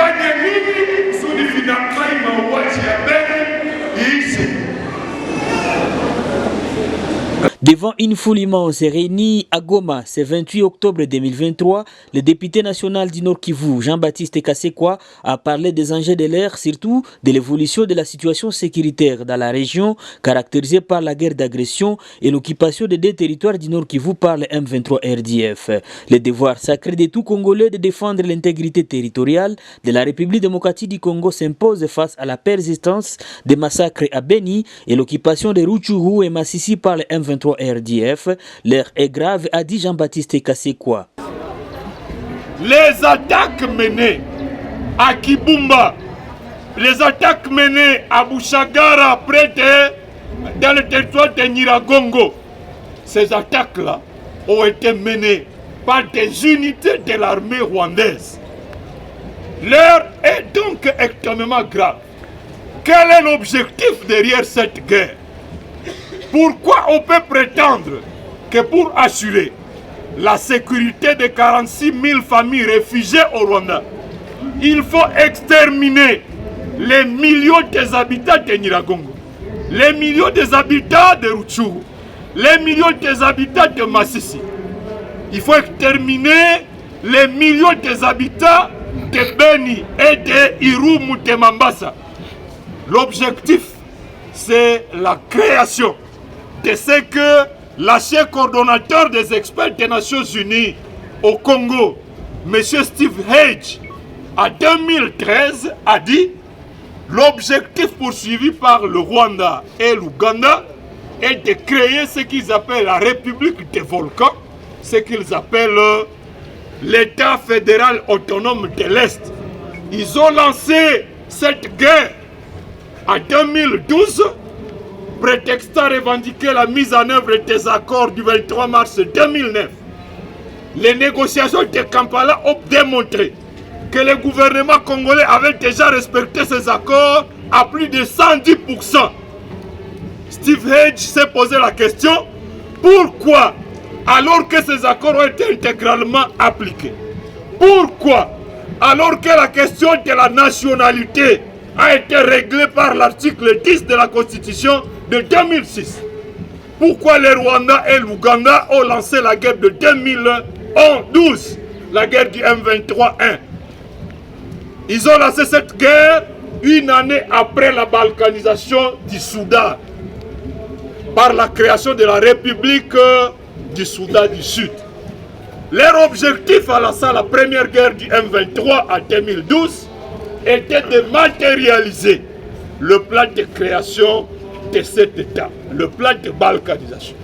tufanye nini kusudi vinamai mauaji ya Beni iishe? Devant une foule immense réunie à Goma ce 28 octobre 2023, le député national du Nord Kivu, Jean-Baptiste Kasekwa, a parlé des enjeux de l'ère, surtout de l'évolution de la situation sécuritaire dans la région, caractérisée par la guerre d'agression et l'occupation des deux territoires du Nord Kivu par le M23 RDF. Le devoir sacré de tout Congolais de défendre l'intégrité territoriale de la République démocratique du Congo s'impose face à la persistance des massacres à Beni et l'occupation de Rutshuru et Masisi par le M23 RDF. L'heure est grave, a dit Jean-Baptiste Kasekwa. Les attaques menées à Kibumba, les attaques menées à Bouchagara, dans le territoire de Nyiragongo, ces attaques-là ont été menées par des unités de l'armée rwandaise. L'heure est donc extrêmement grave. Quel est l'objectif derrière cette guerre? Pourquoi on peut prétendre que pour assurer la sécurité de 46 000 familles réfugiées au Rwanda, il faut exterminer les millions des habitants de Nyiragongo, les millions des habitants de Rutshuru, les millions des habitants de Masisi? Il faut exterminer les millions des habitants de Beni et de Irumu de Mambasa. L'objectif, c'est la création de ce que l'ancien coordonnateur des experts des Nations Unies au Congo, M. Steve Hedge, en 2013 a dit: l'objectif poursuivi par le Rwanda et l'Ouganda est de créer ce qu'ils appellent la République des volcans, ce qu'ils appellent l'État fédéral autonome de l'Est. Ils ont lancé cette guerre en 2012, prétextant revendiquer la mise en œuvre des accords du 23 mars 2009. Les négociations de Kampala ont démontré que le gouvernement congolais avait déjà respecté ces accords à plus de 110%. Steve Hedge s'est posé la question: pourquoi, alors que ces accords ont été intégralement appliqués, pourquoi, alors que la question de la nationalité a été réglée par l'article 10 de la Constitution de 2006, pourquoi le Rwanda et l'Ouganda ont lancé la guerre de 2012, la guerre du M23-1? Ils ont lancé cette guerre une année après la balkanisation du Soudan, par la création de la République du Soudan du Sud. Leur objectif à lancer la première guerre du M23 en 2012 était de matérialiser le plan de création de cet État, le plan de balkanisation.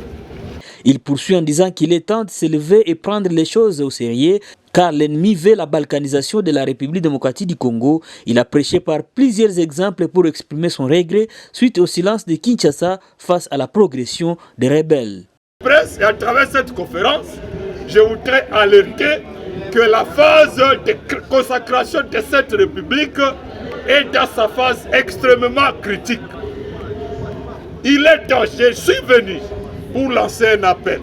Il poursuit en disant qu'il est temps de s'élever et prendre les choses au sérieux, car l'ennemi veut la balkanisation de la République démocratique du Congo. Il a prêché par plusieurs exemples pour exprimer son regret suite au silence de Kinshasa face à la progression des rebelles. Et à travers cette conférence, je voudrais alerter que la phase de consacration de cette République est dans sa phase extrêmement critique. Il est temps, je suis venu pour lancer un appel,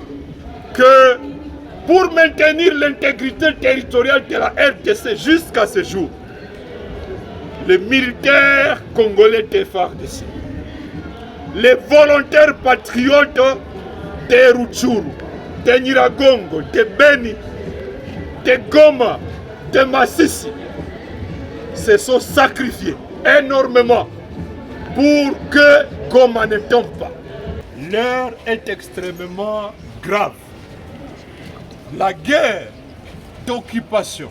que pour maintenir l'intégrité territoriale de la RDC jusqu'à ce jour, les militaires congolais de FARDC, les volontaires patriotes de Rutshuru, de Nyiragongo, de Beni, de Goma, de Masisi, se sont sacrifiés énormément pour que Goma ne tombe pas. L'heure est extrêmement grave. La guerre d'occupation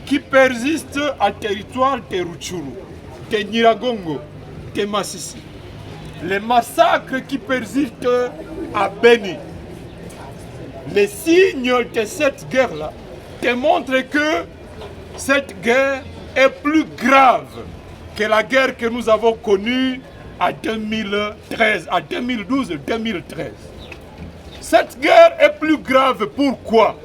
qui persiste en territoire de Rutshuru, de Nyiragongo, de Masisi, les massacres qui persistent à Beni, les signes de cette guerre-là démontrent que cette guerre est plus grave que la guerre que nous avons connue en 2013, en 2012-2013. Cette guerre est plus grave, pourquoi?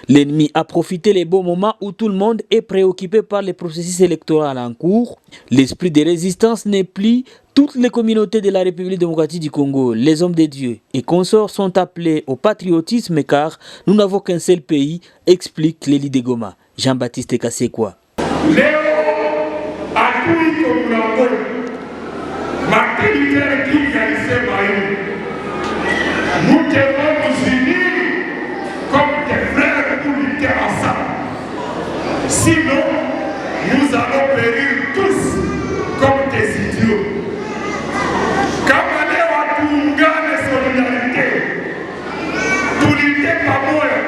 L'ennemi a profité les bons moments où tout le monde est préoccupé par les processus électoraux en cours. L'esprit de résistance n'est plus. Toutes les communautés de la République démocratique du Congo, les hommes de Dieu et consorts sont appelés au patriotisme car nous n'avons qu'un seul pays, explique Lélie de Goma. Jean-Baptiste Kasekwa. Leo adui iko mlangoni. Martin Luther King alisema hivi, nous devons nous unir comme des frères pour lutter ensemble. Sinon, nous allons périr tous comme des idiots. Kama leo tuungane solidarité, tulite pamoja,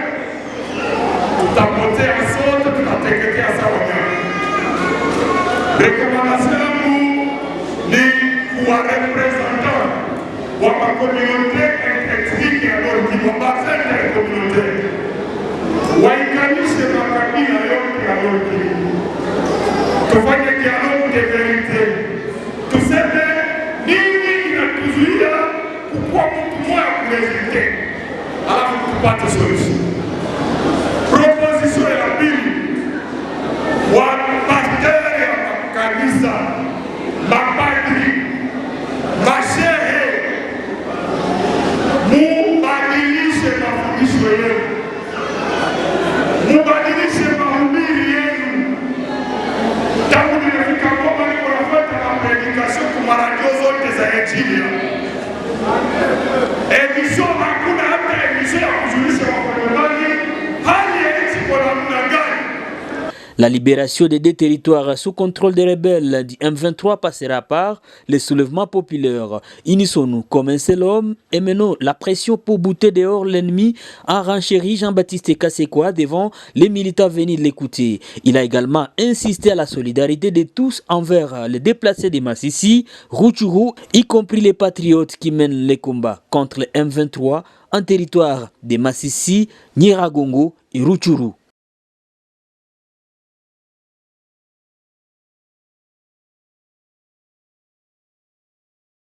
tutapotea sote, tutateketea sawa nyama. Rekomandasyon yangu ni kuwa representant wa makomunote etniki ya Nord Kivu, bassin intercommunautaire, waikanishe makabila yote ya Nord Kivu, tufanye dialogue de verite, tuseme nini inatuzuia kukua mtu mmoja kuresulite, alafu tupate solution. Proposition ya pili, wa pasteur ya kanisa, mapadri, mashehe, mubadilishe mafundisho yenu, mubadilishe mahubiri yenu. Tangu nimefika Goma niko nafuata mapredikasyon kwa radio zote za Injili. Emission hakuna hata emission ya kujulisha wakongomani hali ya nchi kwa namna gani. La libération des deux territoires sous contrôle des rebelles du M23 passera par le soulèvement populaire. Unissons-nous comme un seul homme et menons la pression pour bouter dehors l'ennemi, a renchéri Jean-Baptiste Kasekwa devant les militants venus l'écouter. Il a également insisté à la solidarité de tous envers les déplacés de Massissi, Rutshuru, y compris les patriotes qui mènent les combats contre le M23 en territoire de Massissi, Nyiragongo et Rutshuru.